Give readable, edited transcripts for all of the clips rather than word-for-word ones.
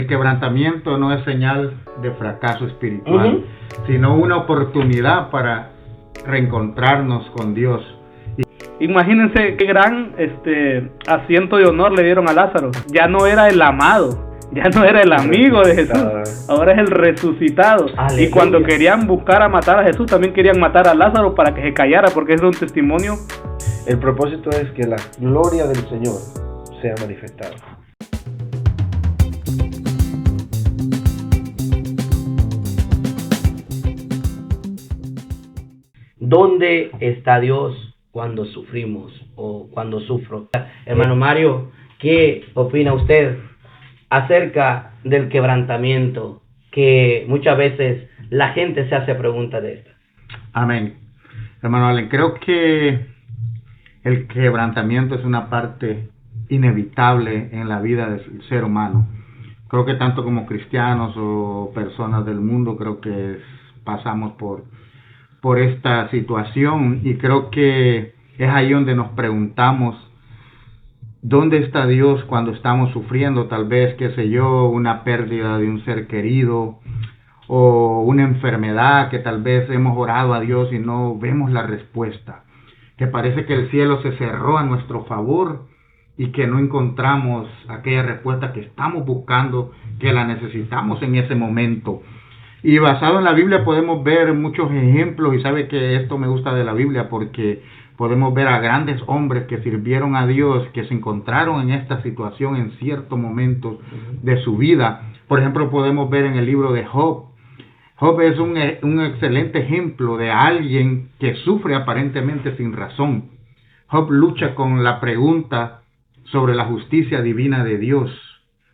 El quebrantamiento no es señal de fracaso espiritual, sino una oportunidad para reencontrarnos con Dios. Imagínense qué gran asiento de honor le dieron a Lázaro. Ya no era el amado, ya no era el amigo de Jesús, ahora es el resucitado. Aleluya. Y cuando querían buscar a matar a Jesús, también querían matar a Lázaro para que se callara, porque es un testimonio. El propósito es que la gloria del Señor sea manifestada. ¿Dónde está Dios cuando sufrimos o cuando sufro? Hermano Mario, ¿qué opina usted acerca del quebrantamiento? Que muchas veces la gente se hace preguntas de esto. Amén. Hermano Allen, creo que el quebrantamiento es una parte inevitable en la vida del ser humano. Creo que tanto como cristianos o personas del mundo, creo que pasamos por esta situación, y creo que es ahí donde nos preguntamos ¿dónde está Dios cuando estamos sufriendo? Tal vez, qué sé yo, una pérdida de un ser querido o una enfermedad que tal vez hemos orado a Dios y no vemos la respuesta, que parece que el cielo se cerró a nuestro favor y que no encontramos aquella respuesta que estamos buscando, que la necesitamos en ese momento. Y basado en la Biblia podemos ver muchos ejemplos, y sabe que esto me gusta de la Biblia porque podemos ver a grandes hombres que sirvieron a Dios, que se encontraron en esta situación en ciertos momentos de su vida. Por ejemplo, podemos ver en el libro de Job. Job es un excelente ejemplo de alguien que sufre aparentemente sin razón. Job lucha con la pregunta sobre la justicia divina de Dios.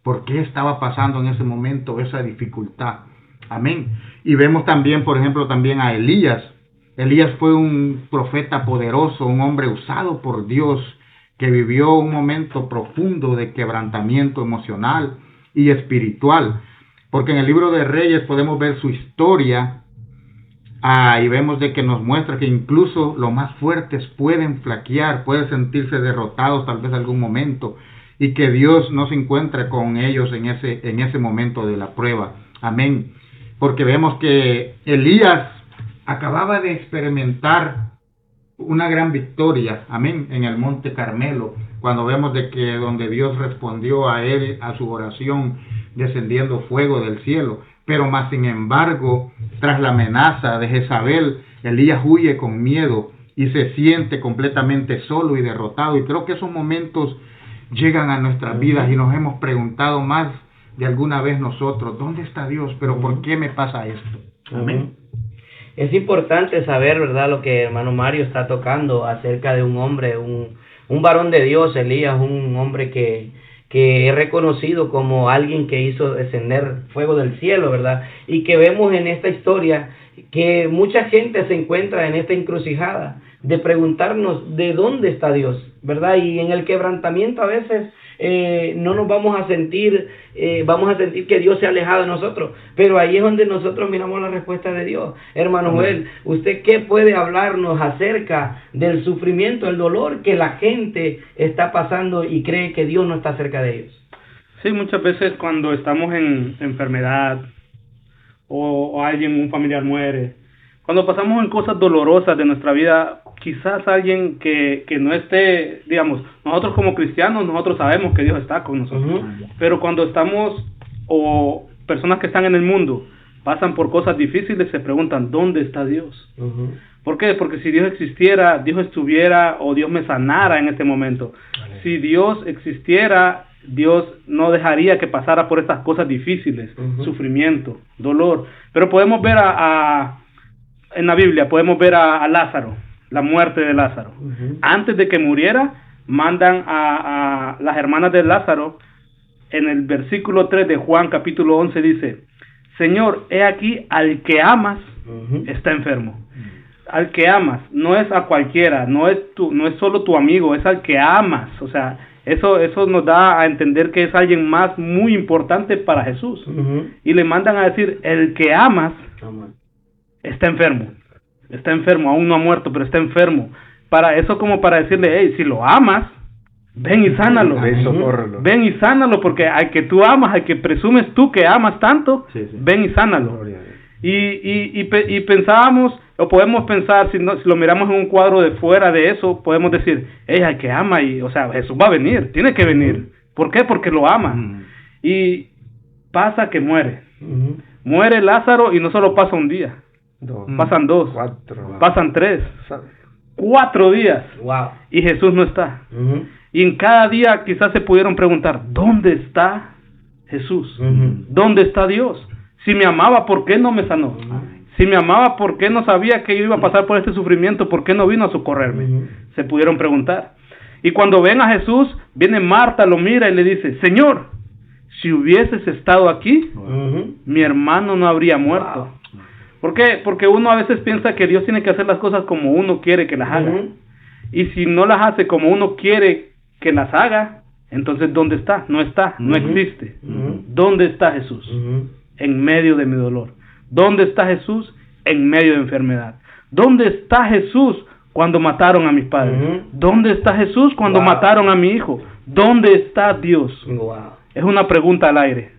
¿Por qué estaba pasando en ese momento esa dificultad? Amén. Y vemos también, por ejemplo, también a Elías. Elías fue un profeta poderoso, un hombre usado por Dios, que vivió un momento profundo de quebrantamiento emocional y espiritual. Porque en el libro de Reyes podemos ver su historia, y vemos de que nos muestra que incluso los más fuertes pueden flaquear, pueden sentirse derrotados tal vez en algún momento, y que Dios no se encuentra con ellos en ese momento de la prueba. Amén. Porque vemos que Elías acababa de experimentar una gran victoria, amén, en el Monte Carmelo, cuando vemos de que donde Dios respondió a él, a su oración, descendiendo fuego del cielo. Pero más sin embargo, tras la amenaza de Jezabel, Elías huye con miedo y se siente completamente solo y derrotado. Y creo que esos momentos llegan a nuestras vidas y nos hemos preguntado más de alguna vez nosotros, ¿dónde está Dios? ¿Pero por qué me pasa esto? Amén. Es importante saber, ¿verdad?, lo que hermano Mario está tocando acerca de un hombre, un varón de Dios, Elías, un hombre que es reconocido como alguien que hizo descender fuego del cielo, ¿verdad? Y que vemos en esta historia que mucha gente se encuentra en esta encrucijada de preguntarnos de dónde está Dios, ¿verdad? Y en el quebrantamiento a veces no nos vamos a sentir que Dios se ha alejado de nosotros, pero ahí es donde nosotros miramos la respuesta de Dios. Hermano Joel, ¿usted qué puede hablarnos acerca del sufrimiento, el dolor que la gente está pasando y cree que Dios no está cerca de ellos? Sí, muchas veces cuando estamos en enfermedad o alguien, un familiar muere, cuando pasamos en cosas dolorosas de nuestra vida, quizás alguien que no esté, digamos, nosotros como cristianos, nosotros sabemos que Dios está con nosotros, pero cuando estamos, o personas que están en el mundo, pasan por cosas difíciles, se preguntan, ¿dónde está Dios? ¿Por qué? Porque si Dios existiera, Dios estuviera, o Dios me sanara en este momento. Si Dios existiera, Dios no dejaría que pasara por estas cosas difíciles, sufrimiento, dolor. Pero podemos ver en la Biblia, podemos ver a Lázaro, la muerte de Lázaro. Antes de que muriera, mandan a las hermanas de Lázaro, en el versículo 3 de Juan capítulo 11 dice, Señor, he aquí al que amas está enfermo. Al que amas, no es a cualquiera, no es solo tu amigo, es al que amas. O sea, eso nos da a entender que es alguien más muy importante para Jesús. Y le mandan a decir, el que amas está enfermo, aún no ha muerto, pero está enfermo. Para eso, como para decirle, hey, si lo amas, ven y sánalo. Ven, socórrelo. Ven y sánalo, porque al que tú amas, al que presumes tú que amas tanto, Sí. ven y sánalo. Gloria a Dios. Y pensábamos, o podemos pensar, si lo miramos en un cuadro de fuera de eso, podemos decir, al que ama, o sea, Jesús va a venir, tiene que venir. ¿Por qué? Porque lo ama. Y pasa que muere. Muere Lázaro, y no solo pasa un día, pasan 2, 4, pasan 3, 4 días, Wow. y Jesús no está. Y en cada día quizás se pudieron preguntar, ¿dónde está Jesús? ¿Dónde está Dios? Si me amaba, ¿por qué no me sanó? Si me amaba, ¿por qué no sabía que yo iba a pasar por este sufrimiento? ¿Por qué no vino a socorrerme? Se pudieron preguntar. Y cuando ven a Jesús, viene Marta, lo mira y le dice, Señor, si hubieses estado aquí, mi hermano no habría muerto. ¿Por qué? Porque uno a veces piensa que Dios tiene que hacer las cosas como uno quiere que las haga. Y si no las hace como uno quiere que las haga, entonces ¿dónde está? No está, no existe. ¿Dónde está Jesús? En medio de mi dolor. ¿Dónde está Jesús? En medio de enfermedad. ¿Dónde está Jesús cuando mataron a mis padres? ¿Dónde está Jesús cuando mataron a mi hijo? ¿Dónde está Dios? Es una pregunta al aire.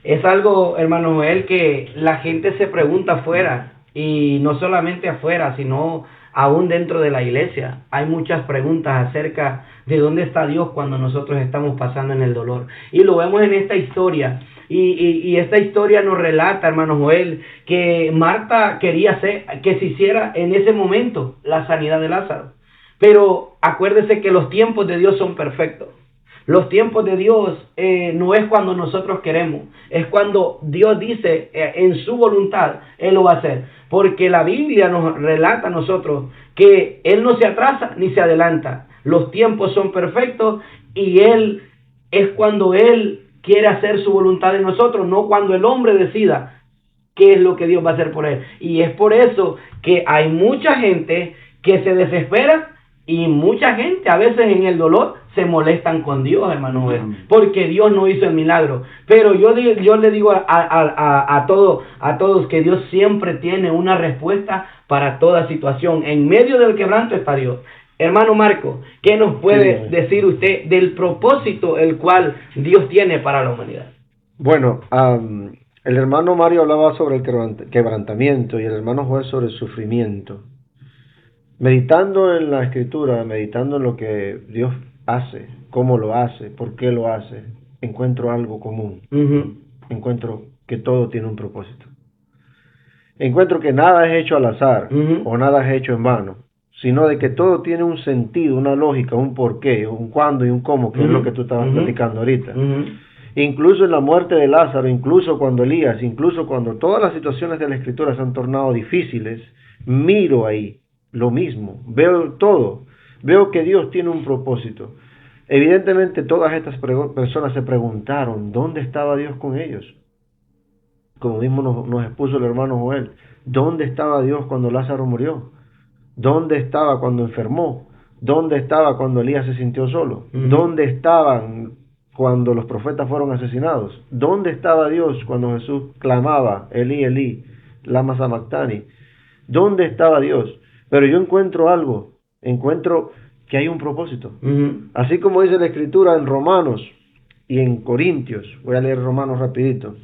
Es algo, hermano Joel, que la gente se pregunta afuera, y no solamente afuera, sino aún dentro de la iglesia. Hay muchas preguntas acerca de dónde está Dios cuando nosotros estamos pasando en el dolor. Y lo vemos en esta historia. Y esta historia nos relata, hermano Joel, que Marta quería que se hiciera en ese momento la sanidad de Lázaro. Pero acuérdese que los tiempos de Dios son perfectos. Los tiempos de Dios no es cuando nosotros queremos, es cuando Dios dice en su voluntad, Él lo va a hacer. Porque la Biblia nos relata a nosotros que Él no se atrasa ni se adelanta. Los tiempos son perfectos, y Él es cuando Él quiere hacer su voluntad en nosotros, no cuando el hombre decida qué es lo que Dios va a hacer por él. Y es por eso que hay mucha gente que se desespera, y mucha gente a veces en el dolor se molestan con Dios, hermano Joel, porque Dios no hizo el milagro. Pero yo le digo a todos que Dios siempre tiene una respuesta para toda situación. En medio del quebranto está Dios. Hermano Marco, ¿qué nos puede decir usted del propósito el cual Dios tiene para la humanidad? Bueno, el hermano Mario hablaba sobre el quebrantamiento y el hermano Joel sobre el sufrimiento. Meditando en la Escritura, meditando en lo que Dios hace, cómo lo hace, por qué lo hace, encuentro algo común. Encuentro que todo tiene un propósito. Encuentro que nada es hecho al azar o nada es hecho en vano, sino de que todo tiene un sentido, una lógica, un porqué, un cuándo y un cómo, que es lo que tú estabas platicando ahorita. Incluso en la muerte de Lázaro, incluso cuando Elías, incluso cuando todas las situaciones de la Escritura se han tornado difíciles, miro ahí lo mismo, veo todo, veo que Dios tiene un propósito. Evidentemente todas estas personas se preguntaron, ¿dónde estaba Dios con ellos? Como mismo nos expuso el hermano Joel, ¿dónde estaba Dios cuando Lázaro murió? ¿Dónde estaba cuando enfermó? ¿Dónde estaba cuando Elías se sintió solo? ¿Dónde estaban cuando los profetas fueron asesinados? ¿Dónde estaba Dios cuando Jesús clamaba, Elí, Elí, lama sabactani? ¿Dónde estaba Dios? Pero yo encuentro algo, encuentro que hay un propósito. Así como dice la Escritura en Romanos y en Corintios, voy a leer Romanos rapidito.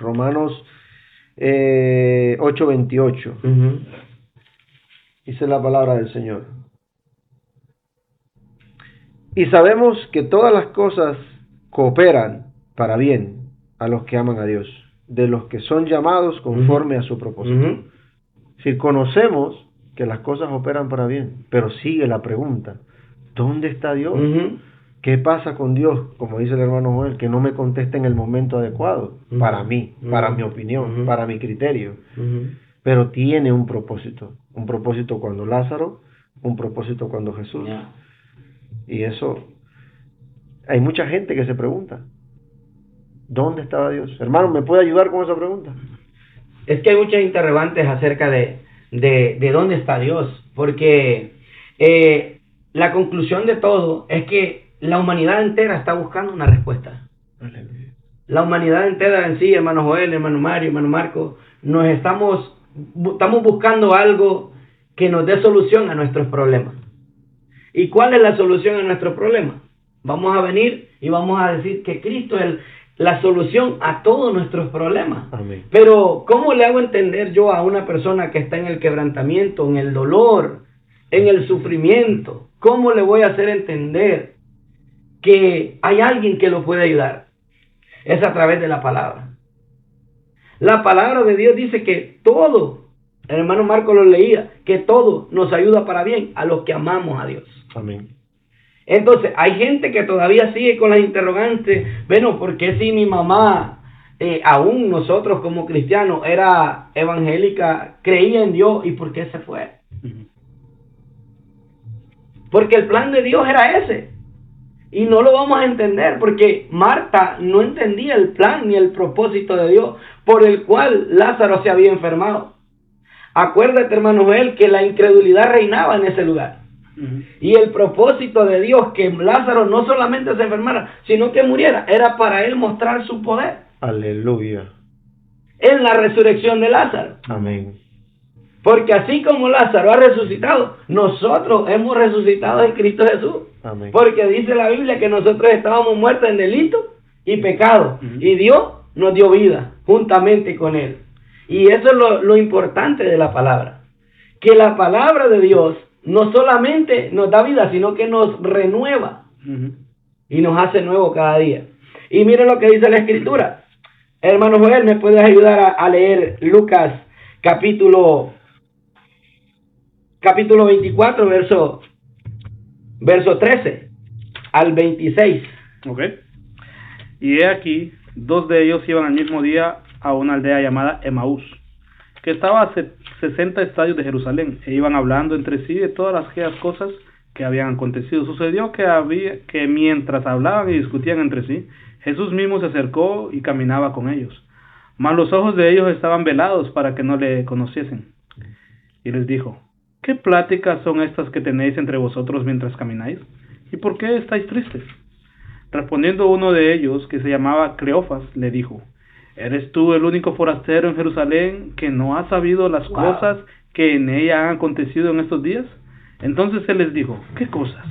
Romanos 8:28. Dice la palabra del Señor. Y sabemos que todas las cosas cooperan para bien a los que aman a Dios, de los que son llamados conforme a su propósito. Si conocemos que las cosas operan para bien, pero sigue la pregunta, ¿dónde está Dios? ¿Qué pasa con Dios? Como dice el hermano Joel, que no me contesta en el momento adecuado, para mí, para mi opinión, para mi criterio. Pero tiene un propósito cuando Lázaro, un propósito cuando Jesús. Y eso, hay mucha gente que se pregunta, ¿dónde estaba Dios? Hermano, ¿me puede ayudar con esa pregunta? Es que hay muchas interrogantes acerca de dónde está Dios, porque la conclusión de todo es que la humanidad entera está buscando una respuesta. Aleluya. La humanidad entera en sí, hermano Joel, hermano Mario, hermano Marco, estamos buscando algo que nos dé solución a nuestros problemas. ¿Y cuál es la solución a nuestro problema? Vamos a venir y vamos a decir que Cristo es la solución a todos nuestros problemas. Amén. Pero, ¿cómo le hago entender yo a una persona que está en el quebrantamiento, en el dolor, en el sufrimiento? ¿Cómo le voy a hacer entender que hay alguien que lo puede ayudar? Es a través de la palabra. La palabra de Dios dice que todo, el hermano Marco lo leía, que todo nos ayuda para bien a los que amamos a Dios. Amén. Entonces, hay gente que todavía sigue con las interrogantes. Bueno, ¿por qué si mi mamá, aún nosotros como cristianos, era evangélica, creía en Dios, y por qué se fue? Porque el plan de Dios era ese. Y no lo vamos a entender porque Marta no entendía el plan ni el propósito de Dios por el cual Lázaro se había enfermado. Acuérdate, hermano Joel, que la incredulidad reinaba en ese lugar. Y el propósito de Dios, que Lázaro no solamente se enfermara, sino que muriera, era para él mostrar su poder. Aleluya. En la resurrección de Lázaro. Amén. Porque así como Lázaro ha resucitado, nosotros hemos resucitado en Cristo Jesús. Amén. Porque dice la Biblia que nosotros estábamos muertos en delito y pecado. Y Dios nos dio vida juntamente con Él. Y eso es lo importante de la palabra. Que la palabra de Dios no solamente nos da vida, sino que nos renueva. Y nos hace nuevo cada día. Y miren lo que dice la Escritura. Hermano Joel, ¿me puedes ayudar a leer Lucas capítulo 24, verso 13 al 26. Ok. Y he aquí, 2 de ellos iban al mismo día a una aldea llamada Emaús, que estaba a 60 estadios de Jerusalén, e iban hablando entre sí de todas aquellas cosas que habían acontecido. Sucedió que mientras hablaban y discutían entre sí, Jesús mismo se acercó y caminaba con ellos. Mas los ojos de ellos estaban velados para que no le conociesen. Y les dijo: ¿qué pláticas son estas que tenéis entre vosotros mientras camináis? ¿Y por qué estáis tristes? Respondiendo uno de ellos, que se llamaba Cleofas, le dijo: ¿eres tú el único forastero en Jerusalén que no ha sabido las cosas que en ella han acontecido en estos días? Entonces él les dijo: ¿qué cosas?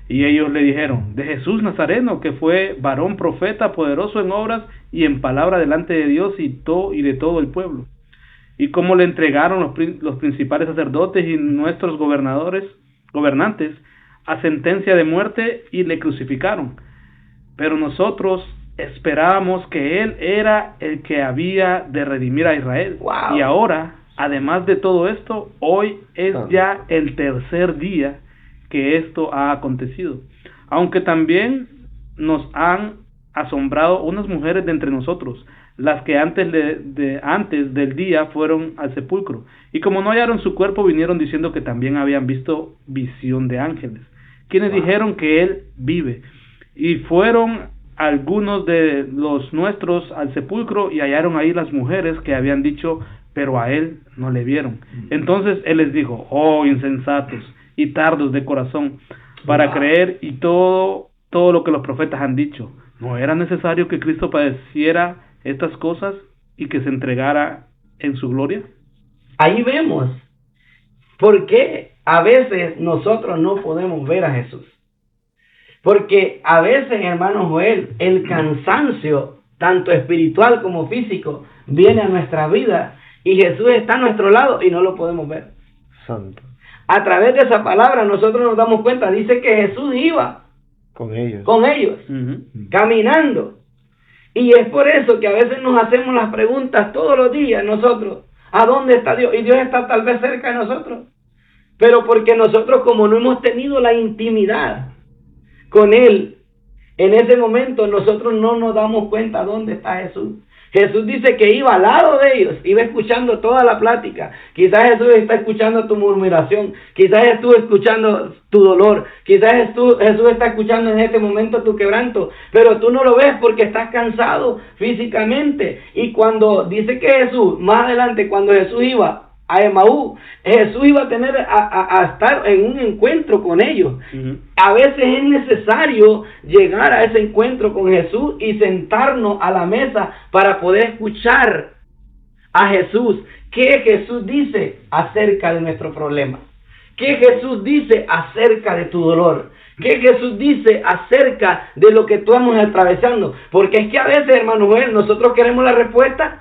Y ellos le dijeron: de Jesús Nazareno, que fue varón profeta, poderoso en obras y en palabra delante de Dios y de todo el pueblo. Y cómo le entregaron los principales sacerdotes y nuestros gobernantes a sentencia de muerte y le crucificaron. Pero nosotros esperábamos que él era el que había de redimir a Israel. Wow. Y ahora, además de todo esto, hoy es ya el 3er día que esto ha acontecido. Aunque también nos han asombrado unas mujeres de entre nosotros, las que antes del día fueron al sepulcro, y como no hallaron su cuerpo, vinieron diciendo que también habían visto visión de ángeles, quienes dijeron que él vive. Y fueron algunos de los nuestros al sepulcro y hallaron ahí las mujeres que habían dicho, pero a él no le vieron. Entonces él les dijo: oh insensatos y tardos de corazón para creer y todo lo que los profetas han dicho. ¿No era necesario que Cristo padeciera estas cosas y que se entregara en su gloria? Ahí vemos por qué a veces nosotros no podemos ver a Jesús. Porque a veces, hermano Joel, el cansancio, tanto espiritual como físico, viene a nuestra vida y Jesús está a nuestro lado y no lo podemos ver. Santo. A través de esa palabra nosotros nos damos cuenta, dice que Jesús iba con ellos, caminando. Y es por eso que a veces nos hacemos las preguntas todos los días nosotros: ¿a dónde está Dios? Y Dios está tal vez cerca de nosotros, pero porque nosotros, como no hemos tenido la intimidad con Él, en ese momento nosotros no nos damos cuenta dónde está Jesús. Jesús dice que iba al lado de ellos, iba escuchando toda la plática. Quizás Jesús está escuchando tu murmuración, quizás estuvo escuchando tu dolor, quizás Jesús está escuchando en este momento tu quebranto, pero tú no lo ves porque estás cansado físicamente. Y cuando dice que Jesús, más adelante, cuando Jesús iba a Emaús, Jesús iba a tener a estar en un encuentro con ellos. A veces es necesario llegar a ese encuentro con Jesús y sentarnos a la mesa para poder escuchar a Jesús. ¿Qué Jesús dice acerca de nuestro problema? ¿Qué Jesús dice acerca de tu dolor? ¿Qué Jesús dice acerca de lo que tú estamos atravesando? Porque es que a veces, hermano Joel, nosotros queremos la respuesta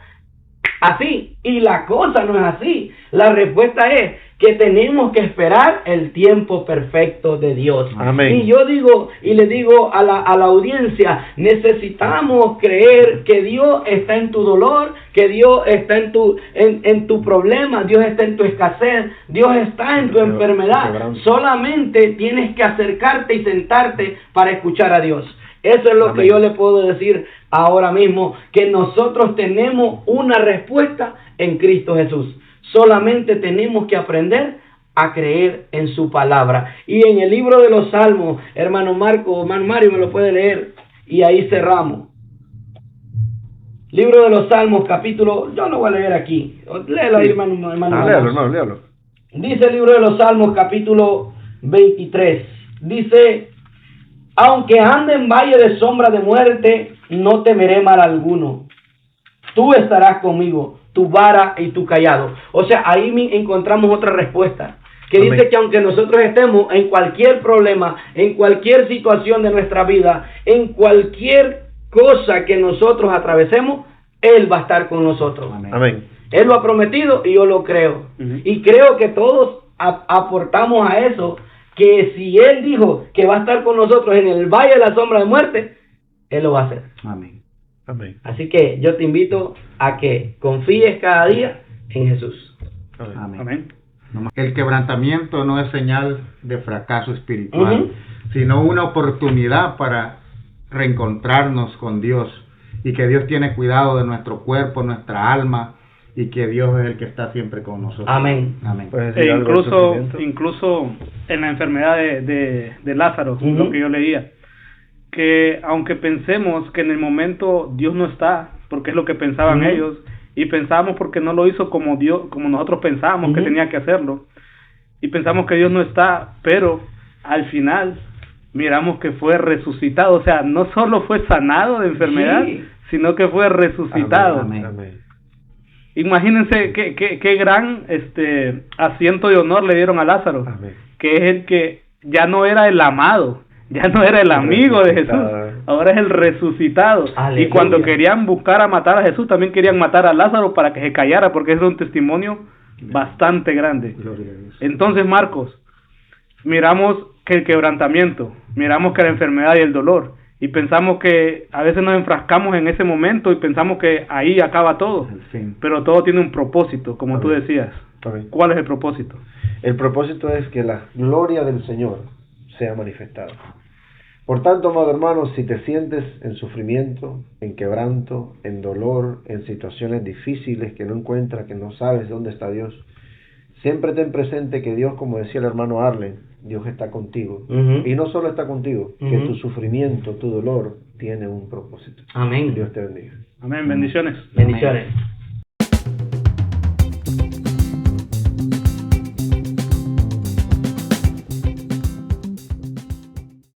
así, y la cosa no es así. La respuesta es que tenemos que esperar el tiempo perfecto de Dios. Amén. Y yo digo, y le digo a la audiencia, necesitamos creer que Dios está en tu dolor, que Dios está en tu problema, Dios está en tu escasez, Dios está en tu enfermedad. Solamente tienes que acercarte y sentarte para escuchar a Dios. Eso es lo que yo le puedo decir ahora mismo, que nosotros tenemos una respuesta en Cristo Jesús. Solamente tenemos que aprender a creer en su palabra. Y en el libro de los Salmos, hermano Marco, hermano Mario me lo puede leer, y ahí cerramos. Libro de los Salmos, capítulo, yo lo voy a leer aquí. Léelo ahí, hermano Mario. Léalo. Dice el libro de los Salmos, capítulo 23. Dice: aunque ande en valle de sombra de muerte, no temeré mal alguno. Tú estarás conmigo, tu vara y tu cayado. O sea, ahí encontramos otra respuesta, que Amén. dice que aunque nosotros estemos en cualquier problema, en cualquier situación de nuestra vida, en cualquier cosa que nosotros atravesemos, Él va a estar con nosotros. Amén. Él lo ha prometido y yo lo creo. Y creo que todos aportamos a eso, que si Él dijo que va a estar con nosotros en el valle de la sombra de muerte, Él lo va a hacer. Amén. Amén. Así que yo te invito a que confíes cada día en Jesús. Amén. Amén. El quebrantamiento no es señal de fracaso espiritual, Ujú. sino una oportunidad para reencontrarnos con Dios, y que Dios tiene cuidado de nuestro cuerpo, nuestra alma, y que Dios es el que está siempre con nosotros. Amén. Amén. Puedes E decir algo del sufrimiento. incluso en la enfermedad de Lázaro, Ujú. lo que yo leía, que aunque pensemos que en el momento Dios no está, porque es lo que pensaban Ujú. ellos, y pensábamos porque no lo hizo como Dios, como nosotros pensábamos que Ujú. tenía que hacerlo, y pensamos que Dios no está, pero al final miramos que fue resucitado. O sea, no solo fue sanado de enfermedad, Sí. sino que fue resucitado. Amén. Amén. Imagínense qué gran asiento de honor le dieron a Lázaro, Amén. que es el que ya no era el amado, ya no era el amigo de Jesús, ahora es el resucitado. Aleluya. Y cuando querían buscar a matar a Jesús, también querían matar a Lázaro para que se callara, porque es un testimonio bastante grande. Gloria a Dios. Entonces, Marcos, miramos que el quebrantamiento, miramos que la enfermedad y el dolor, y pensamos que a veces nos enfrascamos en ese momento y pensamos que ahí acaba todo, El fin. pero todo tiene un propósito, como tú Amén. decías. Amén. ¿Cuál es el propósito? El propósito es que la gloria del Señor sea manifestada. Por tanto, amado hermano, si te sientes en sufrimiento, en quebranto, en dolor, en situaciones difíciles que no encuentras, que no sabes dónde está Dios, siempre ten presente que Dios, como decía el hermano Arlen, Dios está contigo. Ujú. Y no solo está contigo, que Ujú. tu sufrimiento, tu dolor, tiene un propósito. Amén. Dios te bendiga. Amén, bendiciones. Bendiciones.